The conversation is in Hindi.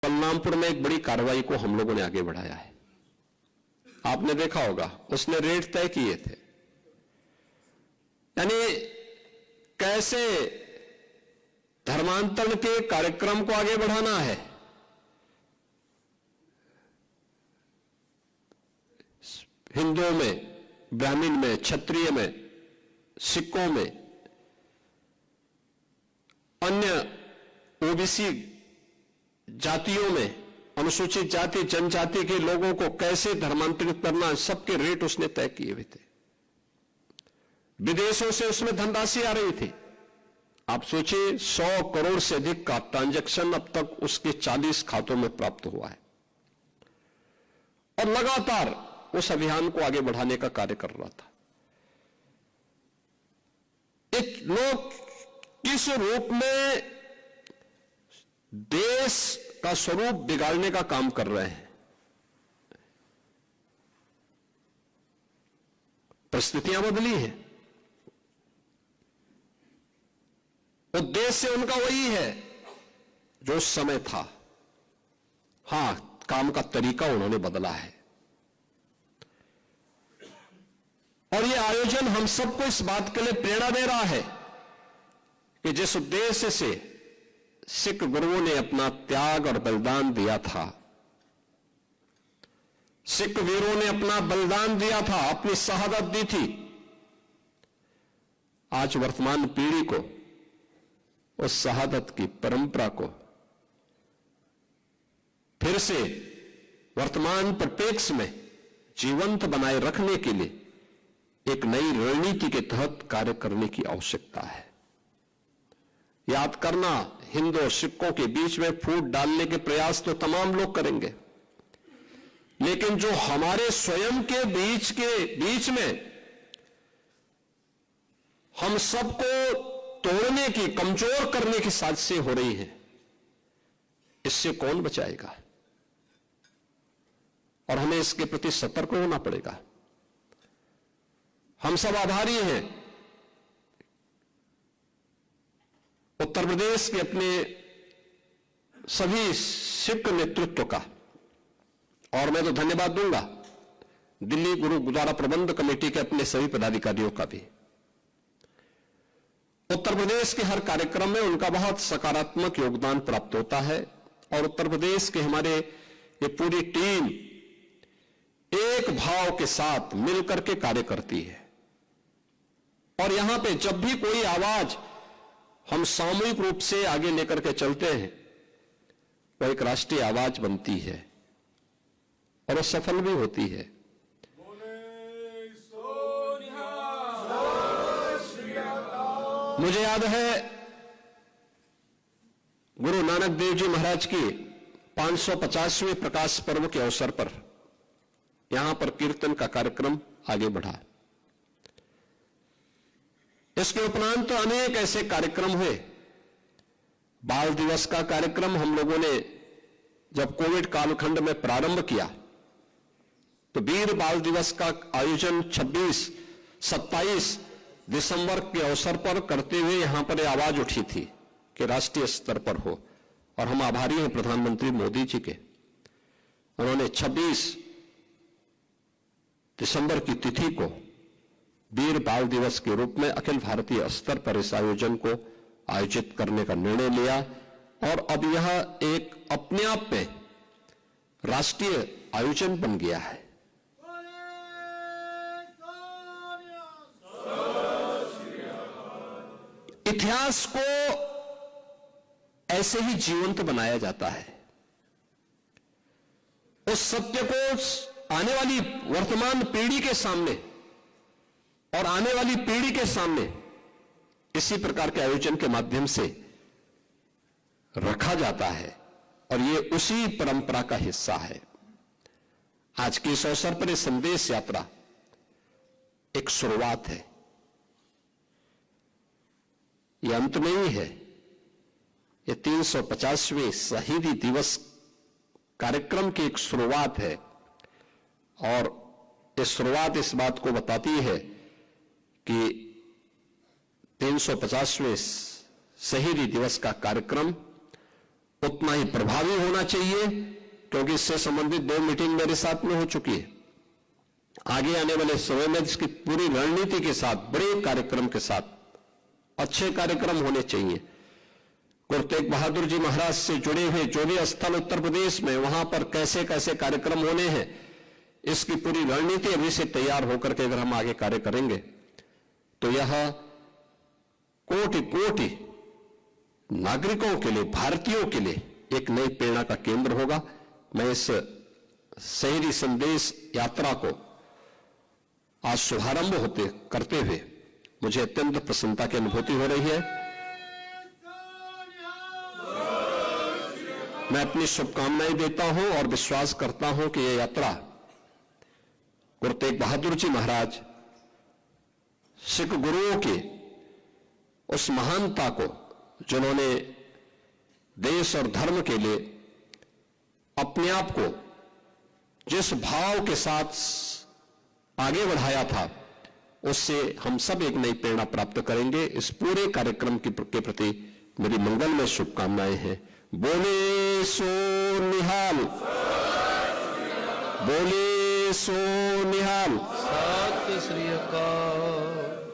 बलरामपुर में एक बड़ी कार्रवाई को हम लोगों ने आगे बढ़ाया है। आपने देखा होगा, उसने रेट तय किए थे, यानी कैसे धर्मांतरण के कार्यक्रम को आगे बढ़ाना है। हिंदुओं में, ब्राह्मण में, क्षत्रिय में, सिखों में, अन्य ओबीसी जातियों में, अनुसूचित जाति जनजाति के लोगों को कैसे धर्मांतरित करना, सबके रेट उसने तय किए हुए थे। विदेशों से उसमें धनराशि आ रही थी। आप सोचिए, 100 करोड़ से अधिक का ट्रांजैक्शन अब तक उसके 40 खातों में प्राप्त हुआ है और लगातार उस अभियान को आगे बढ़ाने का कार्य कर रहा था। एक लोग किस रूप में देश का स्वरूप बिगाड़ने का काम कर रहे हैं। परिस्थितियां बदली हैं, उद्देश्य उनका वही है जो उस समय था। हां, काम का तरीका उन्होंने बदला है और यह आयोजन हम सबको इस बात के लिए प्रेरणा दे रहा है कि जिस उद्देश्य से सिख गुरुओं ने अपना त्याग और बलिदान दिया था, सिख वीरों ने अपना बलिदान दिया था, अपनी शहादत दी थी, आज वर्तमान पीढ़ी को उस शहादत की परंपरा को फिर से वर्तमान परिप्रेक्ष्य में जीवंत बनाए रखने के लिए एक नई रणनीति के तहत कार्य करने की आवश्यकता है। याद करना, हिंदू और सिखों के बीच में फूट डालने के प्रयास तो तमाम लोग करेंगे, लेकिन जो हमारे स्वयं के बीच में हम सबको तोड़ने की, कमजोर करने की साजिशें हो रही हैं, इससे कौन बचाएगा? और हमें इसके प्रति सतर्क होना पड़ेगा। हम सब आभारी हैं उत्तर प्रदेश के अपने सभी सिख नेतृत्व का, और मैं तो धन्यवाद दूंगा दिल्ली गुरुद्वारा प्रबंध कमेटी के अपने सभी पदाधिकारियों का भी। उत्तर प्रदेश के हर कार्यक्रम में उनका बहुत सकारात्मक योगदान प्राप्त होता है और उत्तर प्रदेश के हमारे ये पूरी टीम एक भाव के साथ मिलकर के कार्य करती है और यहां पे जब भी कोई आवाज हम सामूहिक रूप से आगे लेकर के चलते हैं, वो एक राष्ट्रीय आवाज बनती है और वो सफल भी होती है। मुझे याद है गुरु नानक देव जी महाराज की 550वें प्रकाश पर्व के अवसर पर यहां पर कीर्तन का कार्यक्रम आगे बढ़ा। इसके उपरांत तो अनेक ऐसे कार्यक्रम हुए। बाल दिवस का कार्यक्रम हम लोगों ने जब कोविड कालखंड में प्रारंभ किया तो वीर बाल दिवस का आयोजन 26-27 दिसंबर के अवसर पर करते हुए यहां पर आवाज उठी थी कि राष्ट्रीय स्तर पर हो, और हम आभारी हैं प्रधानमंत्री मोदी जी के। उन्होंने 26 दिसंबर की तिथि को वीर बाल दिवस के रूप में अखिल भारतीय स्तर पर इस आयोजन को आयोजित करने का निर्णय लिया और अब यह एक अपने आप में राष्ट्रीय आयोजन बन गया है। इतिहास को ऐसे ही जीवंत बनाया जाता है। उस सत्य को आने वाली वर्तमान पीढ़ी के सामने और आने वाली पीढ़ी के सामने इसी प्रकार के आयोजन के माध्यम से रखा जाता है और ये उसी परंपरा का हिस्सा है। आज के इस अवसर पर यह संदेश यात्रा एक शुरुआत है, यह अंत नहीं है। यह 350वें शहीदी दिवस कार्यक्रम की एक शुरुआत है और यह शुरुआत इस बात को बताती है कि 350वें शहीदी दिवस का कार्यक्रम उतना ही प्रभावी होना चाहिए, क्योंकि इससे संबंधित 2 मीटिंग मेरे साथ में हो चुकी है। आगे आने वाले समय में इसकी पूरी रणनीति के साथ, बड़े कार्यक्रम के साथ, अच्छे कार्यक्रम होने चाहिए। गुरु तेग बहादुर जी महाराज से जुड़े हुए जो भी स्थल उत्तर प्रदेश में, वहां पर कैसे कैसे कार्यक्रम होने हैं, इसकी पूरी रणनीति अभी से तैयार होकर के अगर हम आगे कार्य करेंगे तो यह कोटि कोटि नागरिकों के लिए, भारतीयों के लिए एक नई प्रेरणा का केंद्र होगा। मैं इस शहरी संदेश यात्रा को आज शुभारंभ करते हुए मुझे अत्यंत प्रसन्नता की अनुभूति हो रही है। मैं अपनी शुभकामनाएं देता हूं और विश्वास करता हूं कि यह यात्रा गुरु तेग बहादुर जी महाराज, सिख गुरुओं के उस महानता को, जिन्होंने देश और धर्म के लिए अपने आप को जिस भाव के साथ आगे बढ़ाया था, उससे हम सब एक नई प्रेरणा प्राप्त करेंगे। इस पूरे कार्यक्रम के प्रति मेरी मंगलमय शुभकामनाएं हैं। बोले सो निहाल, बोले सो निहाल। सत श्री अकाल।